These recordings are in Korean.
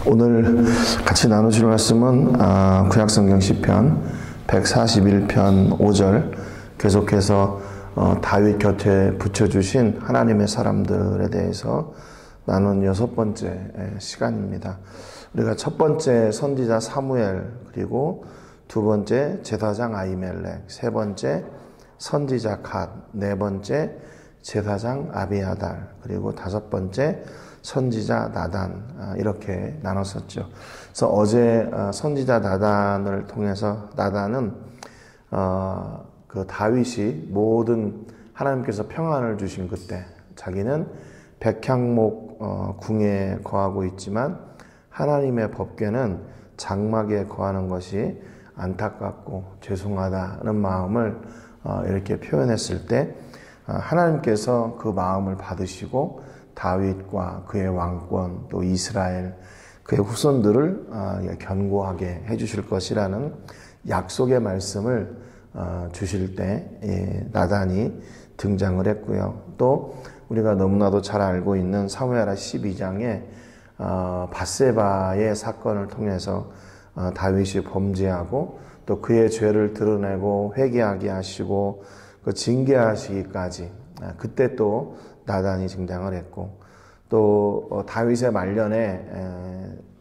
오늘 같이 나누실 말씀은 구약성경 시편 141편 5절 계속해서 다윗 곁에 붙여주신 하나님의 사람들에 대해서 나눈 6번째 시간입니다. 우리가 첫 번째 선지자 사무엘, 그리고 두 번째 제사장 아히멜렉, 세 번째 선지자 갓, 네 번째 제사장 아비아달, 그리고 다섯 번째 선지자 나단, 이렇게 나눴었죠. 그래서 어제 선지자 나단을 통해서, 나단은 그 다윗이 모든 하나님께서 평안을 주신 그때, 자기는 백향목 궁에 거하고 있지만 하나님의 법궤는 장막에 거하는 것이 안타깝고 죄송하다는 마음을 이렇게 표현했을 때, 하나님께서 그 마음을 받으시고 다윗과 그의 왕권, 또 이스라엘, 그의 후손들을 견고하게 해주실 것이라는 약속의 말씀을 주실 때 나단이 등장을 했고요. 또 우리가 너무나도 잘 알고 있는 사무엘하 12장에 밧세바의 사건을 통해서 다윗이 범죄하고 또 그의 죄를 드러내고 회개하게 하시고 그 징계하시기까지, 그때 또 나단이 등장을 했고, 또 다윗의 말년에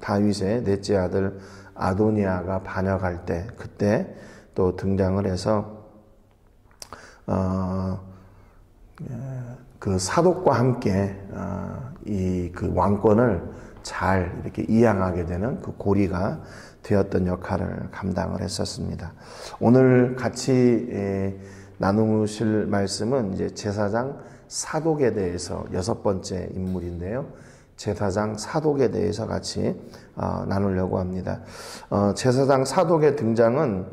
다윗의 넷째 아들 아도니아가 반역할 때, 그때 또 등장을 해서 그 사독과 함께 이 그 왕권을 잘 이렇게 이양하게 되는 그 고리가 되었던 역할을 감당을 했었습니다. 오늘 같이 나누실 말씀은 이제 제사장 사독에 대해서 여섯 번째 인물인데요. 제사장 사독에 대해서 같이 나누려고 합니다. 제사장 사독의 등장은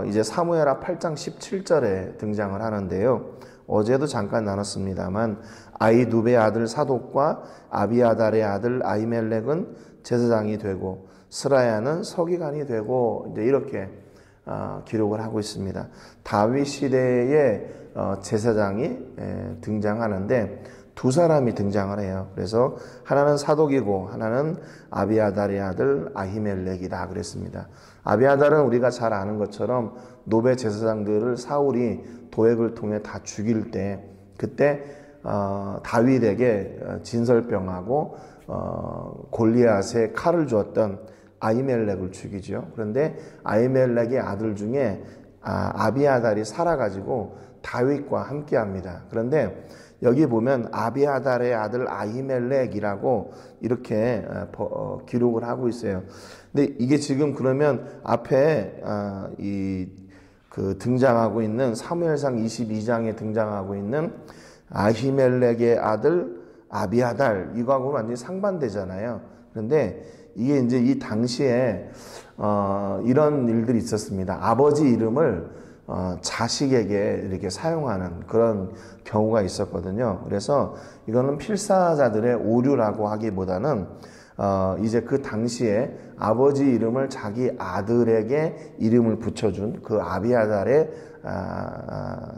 이제 사무엘하 8장 17절에 등장을 하는데요. 어제도 잠깐 나눴습니다만 아히두베의 아들 사독과 아비아달의 아들 아히멜렉은 제사장이 되고 스라야는 서기관이 되고 이제 이렇게 기록을 하고 있습니다. 다윗 시대의 제사장이 등장하는데 두 사람이 등장을 해요. 그래서 하나는 사독이고 하나는 아비아달의 아들 아히멜렉이다 그랬습니다. 아비아달은 우리가 잘 아는 것처럼 노베 제사장들을 사울이 도액을 통해 다 죽일 때, 그때 다윗에게 진설병하고 골리앗에 칼을 주었던 아히멜렉을 죽이죠. 그런데 아히멜렉의 아들 중에 아비아달이 살아가지고 다윗과 함께합니다. 그런데 여기 보면 아비아달의 아들 아히멜렉이라고 이렇게 기록을 하고 있어요. 근데 이게 지금 그러면 앞에 그 등장하고 있는 사무엘상 22장에 등장하고 있는 아히멜렉의 아들 아비아달, 이거하고는 완전히 상반되잖아요. 그런데 이게 이제 이 당시에 이런 일들이 있었습니다. 아버지 이름을 자식에게 이렇게 사용하는 그런 경우가 있었거든요. 그래서 이거는 필사자들의 오류라고 하기보다는 이제 그 당시에 아버지 이름을 자기 아들에게 이름을 붙여준 그 아비아달의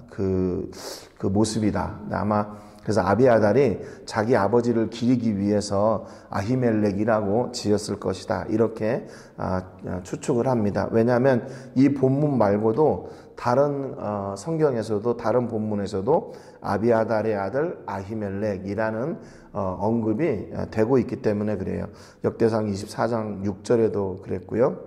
그 모습이다. 아마 그래서 아비아달이 자기 아버지를 기리기 위해서 아히멜렉이라고 지었을 것이다. 이렇게 추측을 합니다. 왜냐하면 이 본문 말고도 다른 성경에서도, 다른 본문에서도 아비아달의 아들 아히멜렉이라는 언급이 되고 있기 때문에 그래요. 역대상 24장 6절에도 그랬고요.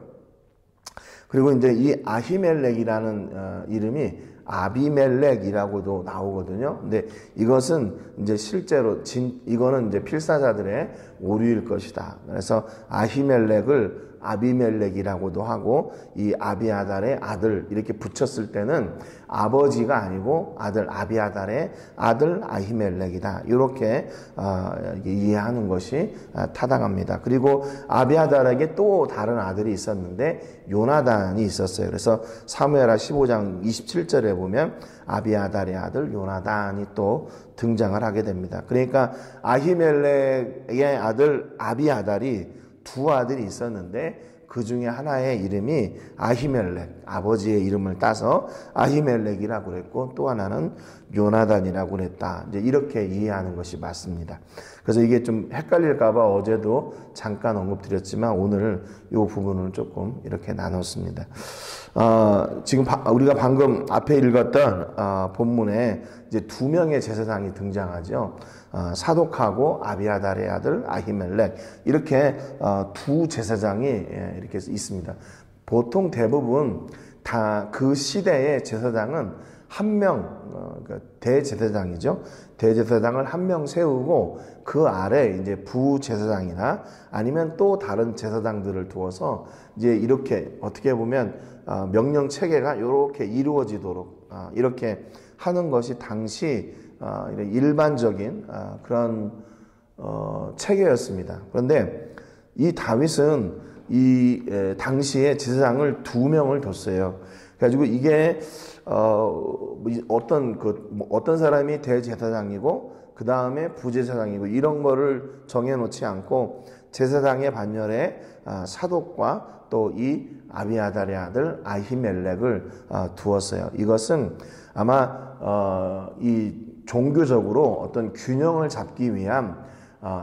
그리고 이제 이 아히멜렉이라는 이름이 아비멜렉이라고도 나오거든요. 근데 이것은 이제 실제로 이거는 이제 필사자들의 오류일 것이다. 그래서 아히멜렉을 아비멜렉이라고도 하고 이 아비아달의 아들 이렇게 붙였을 때는 아버지가 아니고 아들 아비아달의 아들 아히멜렉이다. 이렇게 이해하는 것이 타당합니다. 그리고 아비아달에게 또 다른 아들이 있었는데 요나단이 있었어요. 그래서 사무엘하 15장 27절에 보면 아비아달의 아들 요나단이 또 등장을 하게 됩니다. 그러니까 아히멜렉의 아들 아비아달이 두 아들이 있었는데 그 중에 하나의 이름이 아히멜렉, 아버지의 이름을 따서 아히멜렉이라고 그랬고 또 하나는 요나단이라고 그랬다. 이제 이렇게 이해하는 것이 맞습니다. 그래서 이게 좀 헷갈릴까봐 어제도 잠깐 언급드렸지만 오늘 이 부분을 조금 이렇게 나눴습니다. 지금 우리가 방금 앞에 읽었던 본문에 이제 두 명의 제사장이 등장하죠. 사독하고 아비아달의 아들 아히멜렉 이렇게 두 제사장이 이렇게 있습니다. 보통 대부분 다 그 시대의 제사장은 한 명, 대제사장이죠. 대제사장을 한 명 세우고 그 아래 이제 부제사장이나 아니면 또 다른 제사장들을 두어서 이제 이렇게 어떻게 보면 명령 체계가 이렇게 이루어지도록 이렇게 하는 것이 당시 일반적인 그런 체계였습니다. 그런데 이 다윗은 이 당시에 제사장을 두 명을 뒀어요. 그래가지고 이게 어떤 사람이 대제사장이고 그 다음에 부제사장이고 이런 거를 정해놓지 않고 제사장의 반열에 사독과 또 이 아비아달의 아들 아히멜렉을 두었어요. 이것은 아마 이 종교적으로 어떤 균형을 잡기 위한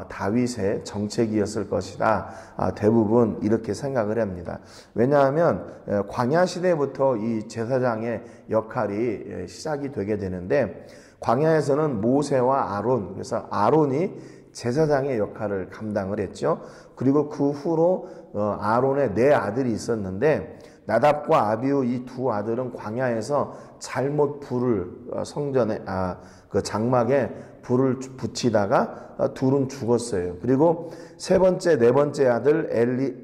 다윗의 정책이었을 것이다. 대부분 이렇게 생각을 합니다. 왜냐하면 광야 시대부터 이 제사장의 역할이 시작이 되게 되는데 광야에서는 모세와 아론, 그래서 아론이 제사장의 역할을 감당을 했죠. 그리고 그 후로 아론의 네 아들이 있었는데 나답과 아비후 이 두 아들은 광야에서 잘못 불을 성전에 그 장막에 불을 붙이다가 둘은 죽었어요. 그리고 세 번째, 네 번째 아들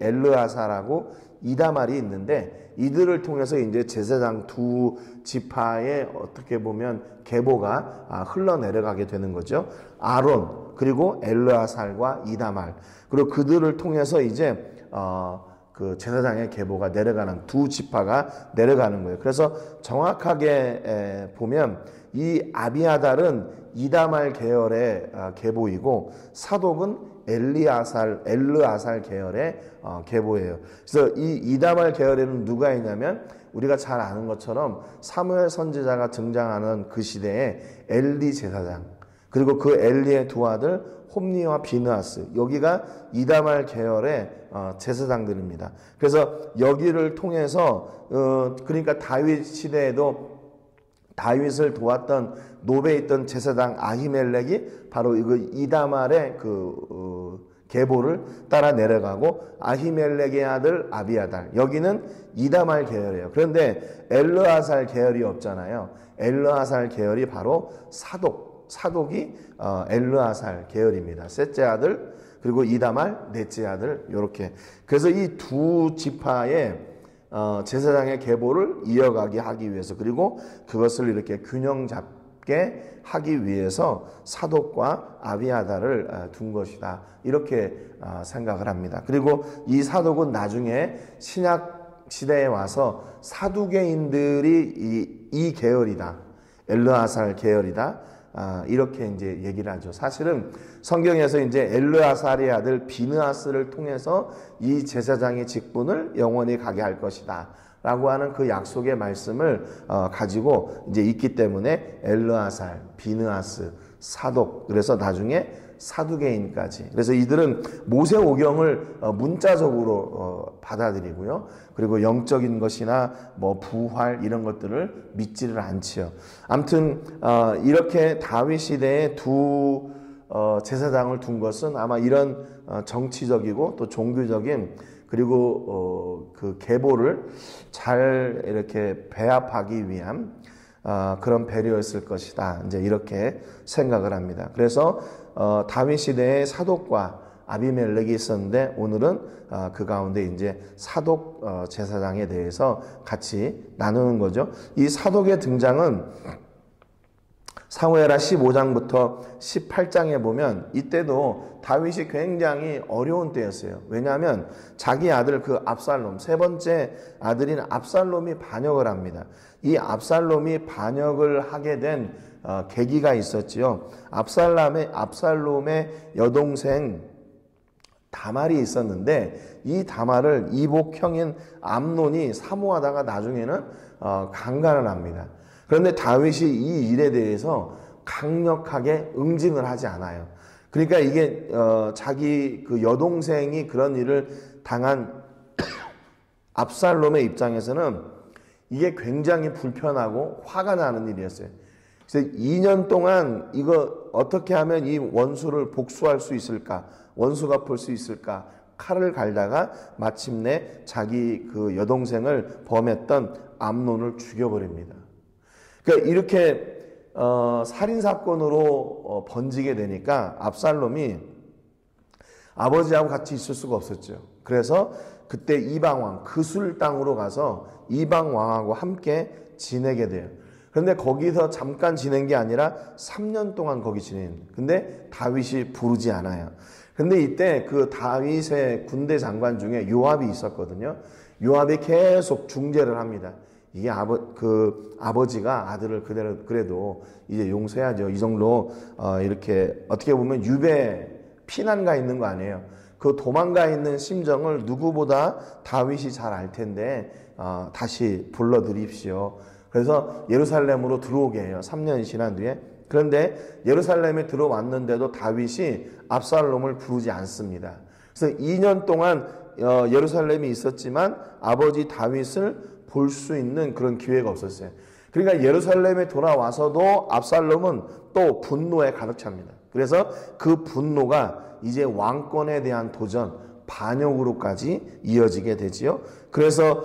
엘르아사라고 이다말이 있는데 이들을 통해서 이제 제사장 두 지파의 어떻게 보면 계보가 흘러내려가게 되는 거죠. 아론 그리고 엘르아살과 이다말 그리고 그들을 통해서 이제 그 제사장의 계보가 내려가는 두 지파가 내려가는 거예요. 그래서 정확하게 보면 이 아비아달은 이다말 계열의 계보이고 사독은 엘르아살 계열의 계보예요. 그래서 이 이다말 계열에는 누가 있냐면 우리가 잘 아는 것처럼 사무엘 선지자가 등장하는 그 시대에 엘리 제사장 그리고 그 엘리의 두 아들 홈니와 비느하스 여기가 이다말 계열의 제사장들입니다. 그래서 여기를 통해서 그러니까 다윗 시대에도 다윗을 도왔던 노베에 있던 제사장 아히멜렉이 바로 이다말의 계보를 따라 내려가고 아히멜렉의 아들 아비아달 여기는 이다말 계열이에요. 그런데 엘르아살 계열이 없잖아요. 엘르아살 계열이 바로 사독이 엘르아살 계열입니다. 셋째 아들 그리고 이다말 넷째 아들 이렇게 그래서 이 두 지파의 제사장의 계보를 이어가게 하기 위해서 그리고 그것을 이렇게 균형 잡게 하기 위해서 사독과 아비아달을 둔 것이다. 이렇게 생각을 합니다. 그리고 이 사독은 나중에 신약 시대에 와서 사두개인들이 이 계열이다. 엘르아살 계열이다. 이렇게 이제 얘기를 하죠. 사실은 성경에서 이제 엘르아살의 아들 비느하스를 통해서 이 제사장의 직분을 영원히 가게 할 것이다. 라고 하는 그 약속의 말씀을 가지고 이제 있기 때문에 엘르아살, 비느하스, 사독, 그래서 나중에 사두개인까지. 그래서 이들은 모세오경을 문자적으로 받아들이고요. 그리고 영적인 것이나 뭐 부활 이런 것들을 믿지를 않지요. 아무튼 이렇게 다윗 시대에 두 제사장을 둔 것은 아마 이런 정치적이고 또 종교적인 그리고 그 계보를 잘 이렇게 배합하기 위한 그런 배려였을 것이다. 이제 이렇게 생각을 합니다. 그래서 다윗 시대에 사독과 아비멜렉이 있었는데 오늘은 그 가운데 이제 사독 제사장에 대해서 같이 나누는 거죠. 이 사독의 등장은 사무엘하 15장부터 18장에 보면 이때도 다윗이 굉장히 어려운 때였어요. 왜냐하면 자기 아들 그 압살롬, 세 번째 아들인 압살롬이 반역을 합니다. 이 압살롬이 반역을 하게 된 계기가 있었지요. 압살롬의 여동생 다말이 있었는데 이 다말을 이복형인 암논이 사모하다가 나중에는 강간을 합니다. 그런데 다윗이 이 일에 대해서 강력하게 응징을 하지 않아요. 그러니까 이게 자기 그 여동생이 그런 일을 당한 압살롬의 입장에서는 이게 굉장히 불편하고 화가 나는 일이었어요. 그래서 2년 동안 이거 어떻게 하면 이 원수를 복수할 수 있을까? 원수 갚을 수 있을까? 칼을 갈다가 마침내 자기 그 여동생을 범했던 암논을 죽여버립니다. 그러니까 이렇게 살인사건으로 번지게 되니까 압살롬이 아버지하고 같이 있을 수가 없었죠. 그래서 그때 이방왕 그술 땅으로 가서 이방왕하고 함께 지내게 돼요. 그런데 거기서 잠깐 지낸 게 아니라 3년 동안 거기 지낸. 근데 다윗이 부르지 않아요. 근데 이때 그 다윗의 군대 장관 중에 요압이 있었거든요. 요압이 계속 중재를 합니다. 이게 아버지가 아들을 그래도 이제 용서해야죠. 이 정도 이렇게 어떻게 보면 유배 피난가 있는 거 아니에요. 그 도망가 있는 심정을 누구보다 다윗이 잘 알 텐데 다시 불러드립시오. 그래서 예루살렘으로 들어오게 해요. 3년이 지난 뒤에. 그런데 예루살렘에 들어왔는데도 다윗이 압살롬을 부르지 않습니다. 그래서 2년 동안 예루살렘이 있었지만 아버지 다윗을 볼 수 있는 그런 기회가 없었어요. 그러니까 예루살렘에 돌아와서도 압살롬은 또 분노에 가득 찹니다. 그래서 그 분노가 이제 왕권에 대한 도전, 반역으로까지 이어지게 되지요. 그래서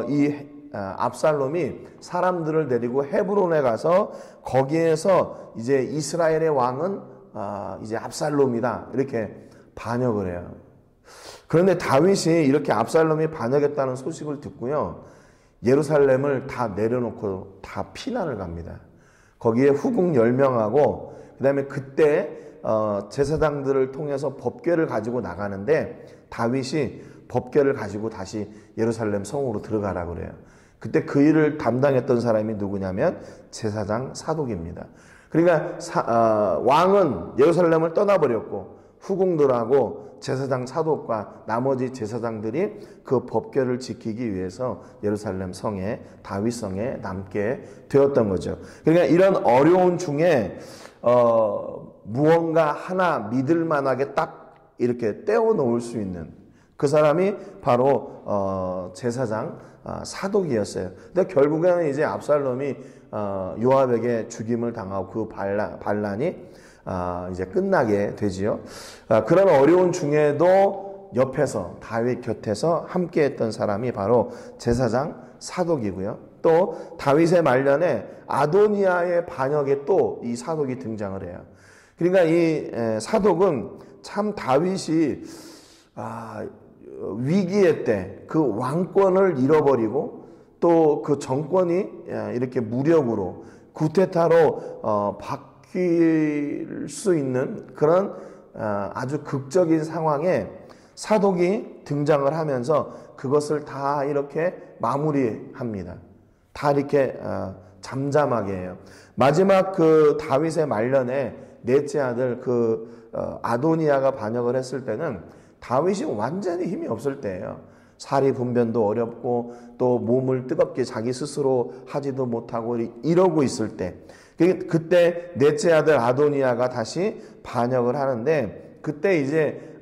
이 압살롬이 사람들을 데리고 헤브론에 가서 거기에서 이제 이스라엘의 왕은 이제 압살롬이다 이렇게 반역을 해요. 그런데 다윗이 이렇게 압살롬이 반역했다는 소식을 듣고요, 예루살렘을 다 내려놓고 다 피난을 갑니다. 거기에 후궁 10명하고 그 다음에 그때 제사장들을 통해서 법궤를 가지고 나가는데 다윗이 법궤를 가지고 다시 예루살렘 성으로 들어가라고 그래요. 그때 그 일을 담당했던 사람이 누구냐면 제사장 사독입니다. 그러니까 왕은 예루살렘을 떠나버렸고 후궁들하고 제사장 사독과 나머지 제사장들이 그 법궤를 지키기 위해서 예루살렘 성에 다윗 성에 남게 되었던 거죠. 그러니까 이런 어려운 중에 무언가 하나 믿을 만하게 딱 이렇게 떼어 놓을 수 있는 그 사람이 바로 제사장 사독이었어요. 근데 결국에는 이제 압살롬이 요압에게 죽임을 당하고 그 반란이 이제 끝나게 되지요. 그런 어려운 중에도 옆에서 다윗 곁에서 함께했던 사람이 바로 제사장 사독이고요. 또 다윗의 말년에 아도니아의 반역에 또 이 사독이 등장을 해요. 그러니까 이 사독은 참 다윗이 위기의 때 그 왕권을 잃어버리고 또 그 정권이 이렇게 무력으로 쿠데타로 바뀔 수 있는 그런 아주 극적인 상황에 사독이 등장을 하면서 그것을 다 이렇게 마무리합니다. 다 이렇게 잠잠하게 해요. 마지막 그 다윗의 말년에 넷째 아들 그 아도니아가 반역을 했을 때는 다윗이 완전히 힘이 없을 때예요. 사리 분변도 어렵고 또 몸을 뜨겁게 자기 스스로 하지도 못하고 이러고 있을 때, 그때 넷째 아들 아도니아가 다시 반역을 하는데 그때 이제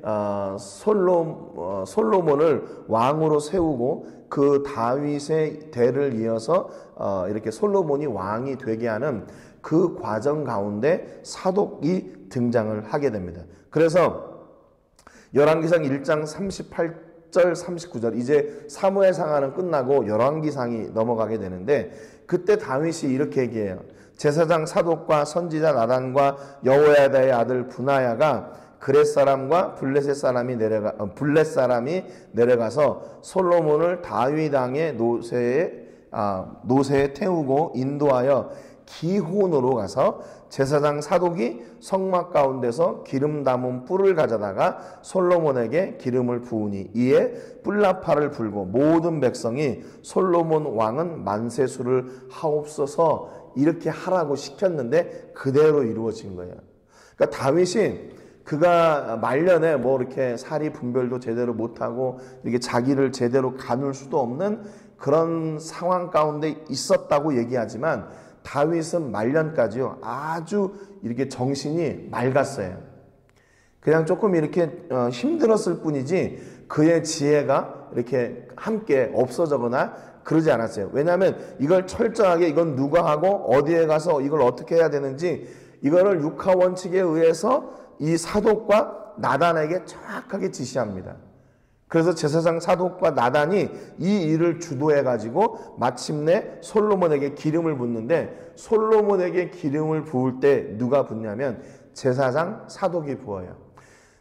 솔로몬을 왕으로 세우고 그 다윗의 대를 이어서 이렇게 솔로몬이 왕이 되게 하는 그 과정 가운데 사독이 등장을 하게 됩니다. 그래서 열왕기상 1장 38절 39절 이제 사무엘상하는 끝나고 열왕기상이 넘어가게 되는데 그때 다윗이 이렇게 얘기해요. 제사장 사독과 선지자 나단과 여호야다의 아들 분하야가 그렛 사람과 블레셋 사람이 내려가서 솔로몬을 다윗 왕의 노새에 태우고 인도하여 기혼으로 가서 제사장 사독이 성막 가운데서 기름 담은 뿔을 가져다가 솔로몬에게 기름을 부으니 이에 뿔나팔을 불고 모든 백성이 솔로몬 왕은 만세수를 하옵소서 이렇게 하라고 시켰는데 그대로 이루어진 거예요. 그러니까 다윗이 그가 말년에 뭐 이렇게 사리 분별도 제대로 못하고 이렇게 자기를 제대로 가눌 수도 없는 그런 상황 가운데 있었다고 얘기하지만 다윗은 말년까지요 아주 이렇게 정신이 맑았어요. 그냥 조금 이렇게 힘들었을 뿐이지 그의 지혜가 이렇게 함께 없어져거나 그러지 않았어요. 왜냐하면 이걸 철저하게 이건 누가 하고 어디에 가서 이걸 어떻게 해야 되는지 이거를 육하 원칙에 의해서 이 사독과 나단에게 정확하게 지시합니다. 그래서 제사장 사독과 나단이 이 일을 주도해 가지고 마침내 솔로몬에게 기름을 붓는데 솔로몬에게 기름을 부을 때 누가 붓냐면 제사장 사독이 부어요.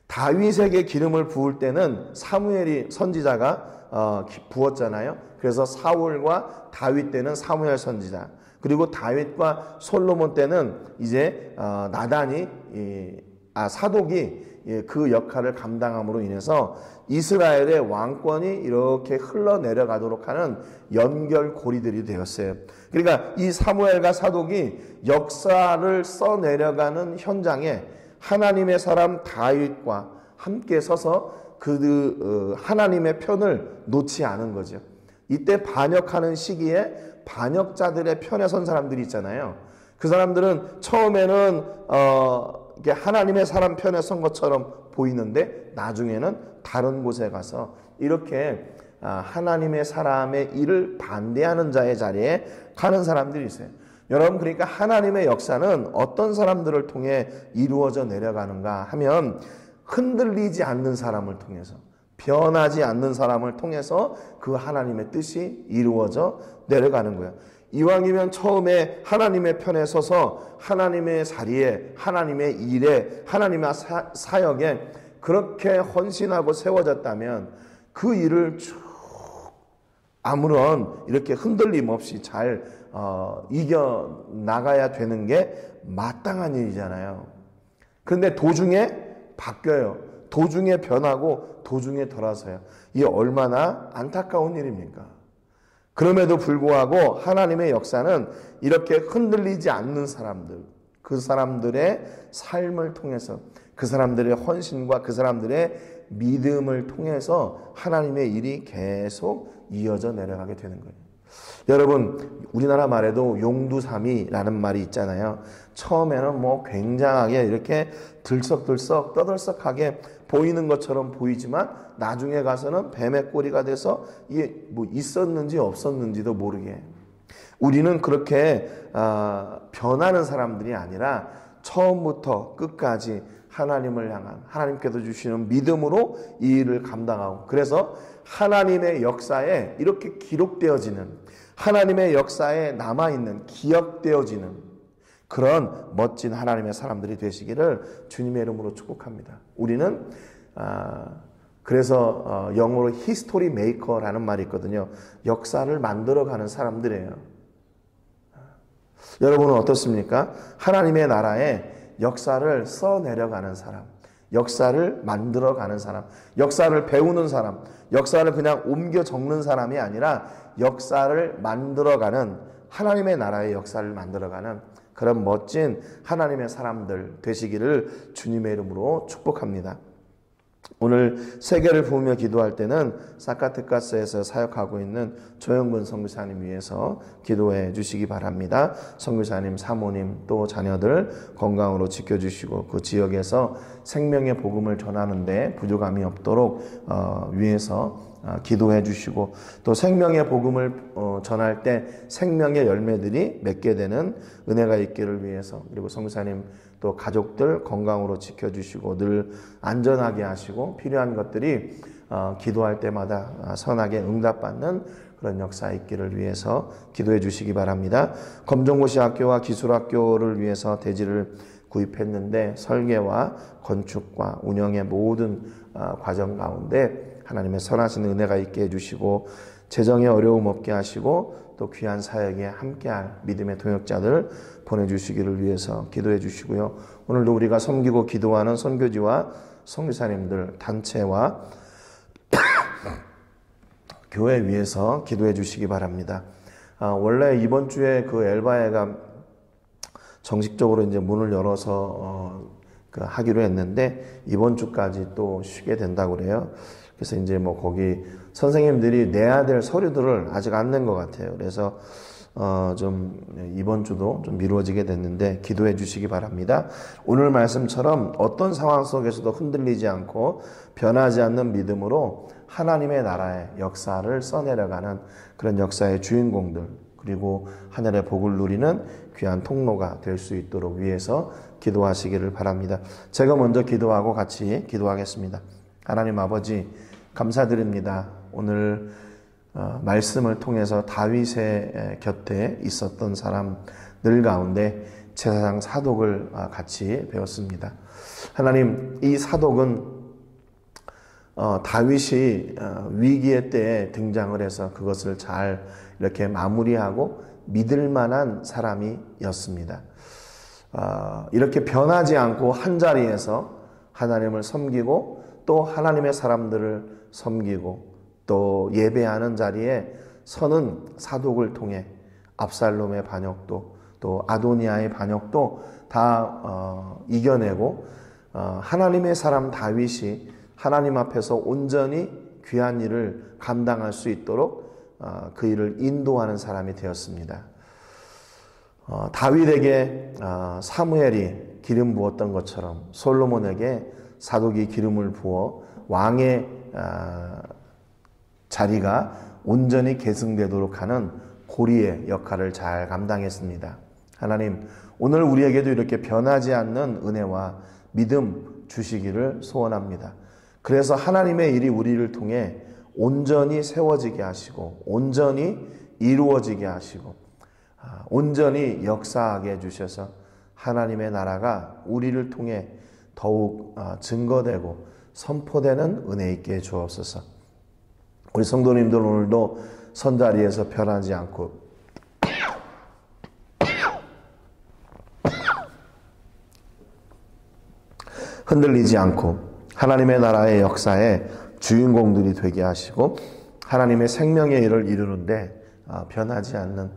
다윗에게 기름을 부을 때는 사무엘이 선지자가 부었잖아요. 그래서 사울과 다윗 때는 사무엘 선지자, 그리고 다윗과 솔로몬 때는 이제 나단이 사독이 그 역할을 감당함으로 인해서 이스라엘의 왕권이 이렇게 흘러내려가도록 하는 연결고리들이 되었어요. 그러니까 이 사무엘과 사독이 역사를 써내려가는 현장에 하나님의 사람 다윗과 함께 서서 그 하나님의 편을 놓지 않은 거죠. 이때 반역하는 시기에 반역자들의 편에 선 사람들이 있잖아요. 그 사람들은 처음에는 하나님의 사람 편에 선 것처럼 보이는데 나중에는 다른 곳에 가서 이렇게 하나님의 사람의 일을 반대하는 자의 자리에 가는 사람들이 있어요. 여러분, 그러니까 하나님의 역사는 어떤 사람들을 통해 이루어져 내려가는가 하면 흔들리지 않는 사람을 통해서, 변하지 않는 사람을 통해서 그 하나님의 뜻이 이루어져 내려가는 거예요. 이왕이면 처음에 하나님의 편에 서서 하나님의 자리에, 하나님의 일에, 하나님의 사역에 그렇게 헌신하고 세워졌다면 그 일을 쭉 아무런 이렇게 흔들림 없이 잘 이겨 나가야 되는 게 마땅한 일이잖아요. 그런데 도중에 바뀌어요. 도중에 변하고 도중에 돌아서요. 이게 얼마나 안타까운 일입니까? 그럼에도 불구하고 하나님의 역사는 이렇게 흔들리지 않는 사람들, 그 사람들의 삶을 통해서, 그 사람들의 헌신과 그 사람들의 믿음을 통해서 하나님의 일이 계속 이어져 내려가게 되는 거예요. 여러분, 우리나라 말에도 용두삼이라는 말이 있잖아요. 처음에는 뭐 굉장하게 이렇게 들썩들썩 떠들썩하게 보이는 것처럼 보이지만 나중에 가서는 뱀의 꼬리가 돼서 이게 뭐 있었는지 없었는지도 모르게. 우리는 그렇게 변하는 사람들이 아니라 처음부터 끝까지 하나님을 향한, 하나님께서 주시는 믿음으로 이 일을 감당하고, 그래서 하나님의 역사에 이렇게 기록되어지는, 하나님의 역사에 남아있는, 기억되어지는 그런 멋진 하나님의 사람들이 되시기를 주님의 이름으로 축복합니다. 우리는 그래서 영어로 히스토리 메이커라는 말이 있거든요. 역사를 만들어가는 사람들이에요. 여러분은 어떻습니까? 하나님의 나라에 역사를 써내려가는 사람, 역사를 만들어가는 사람, 역사를 배우는 사람, 역사를 그냥 옮겨 적는 사람이 아니라 역사를 만들어가는, 하나님의 나라의 역사를 만들어가는 그런 멋진 하나님의 사람들 되시기를 주님의 이름으로 축복합니다. 오늘 세계를 부으며 기도할 때는 사카테카스에서 사역하고 있는 조영근 선교사님 위해서 기도해 주시기 바랍니다. 선교사님, 사모님, 또 자녀들 건강으로 지켜주시고 그 지역에서 생명의 복음을 전하는데 부족함이 없도록 위해서 기도해 주시고, 또 생명의 복음을 전할 때 생명의 열매들이 맺게 되는 은혜가 있기를 위해서, 그리고 선교사님 또 가족들 건강으로 지켜주시고 늘 안전하게 하시고 필요한 것들이 기도할 때마다 선하게 응답받는 그런 역사 있기를 위해서 기도해 주시기 바랍니다. 검정고시 학교와 기술학교를 위해서 대지를 구입했는데 설계와 건축과 운영의 모든 과정 가운데 하나님의 선하신 은혜가 있게 해주시고 재정에 어려움 없게 하시고 또 귀한 사역에 함께할 믿음의 동역자들 보내주시기를 위해서 기도해 주시고요. 오늘도 우리가 섬기고 기도하는 선교지와 선교사님들 단체와 교회 위해서 기도해 주시기 바랍니다. 원래 이번 주에 그 엘바에가 정식적으로 이제 문을 열어서 하기로 했는데 이번 주까지 또 쉬게 된다고 그래요. 그래서 이제 뭐 거기 선생님들이 내야 될 서류들을 아직 안 낸 것 같아요. 그래서 좀 이번 주도 좀 미루어지게 됐는데 기도해 주시기 바랍니다. 오늘 말씀처럼 어떤 상황 속에서도 흔들리지 않고 변하지 않는 믿음으로 하나님의 나라의 역사를 써내려가는 그런 역사의 주인공들, 그리고 하늘의 복을 누리는 귀한 통로가 될 수 있도록 위해서 기도하시기를 바랍니다. 제가 먼저 기도하고 같이 기도하겠습니다. 하나님 아버지, 감사드립니다. 오늘 말씀을 통해서 다윗의 곁에 있었던 사람들 가운데 제사장 사독을 같이 배웠습니다. 하나님, 이 사독은 다윗이 위기의 때에 등장을 해서 그것을 잘 이렇게 마무리하고 믿을 만한 사람이었습니다. 이렇게 변하지 않고 한 자리에서 하나님을 섬기고 또 하나님의 사람들을 섬기고 또 예배하는 자리에 서는 사독을 통해 압살롬의 반역도 또 아도니아의 반역도 다 이겨내고 하나님의 사람 다윗이 하나님 앞에서 온전히 귀한 일을 감당할 수 있도록 그 일을 인도하는 사람이 되었습니다. 다윗에게 사무엘이 기름 부었던 것처럼 솔로몬에게 사독이 기름을 부어 왕의 자리가 온전히 계승되도록 하는 고리의 역할을 잘 감당했습니다. 하나님, 오늘 우리에게도 이렇게 변하지 않는 은혜와 믿음 주시기를 소원합니다. 그래서 하나님의 일이 우리를 통해 온전히 세워지게 하시고 온전히 이루어지게 하시고 온전히 역사하게 해주셔서 하나님의 나라가 우리를 통해 더욱 증거되고 선포되는 은혜 있게 주옵소서. 우리 성도님들 오늘도 선자리에서 변하지 않고 흔들리지 않고 하나님의 나라의 역사에 주인공들이 되게 하시고 하나님의 생명의 일을 이루는데 변하지 않는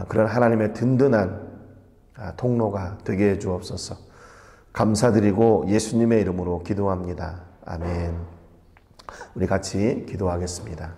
그런 하나님의 든든한 통로가 되게 해 주옵소서. 감사드리고 예수님의 이름으로 기도합니다. 아멘. 우리 같이 기도하겠습니다.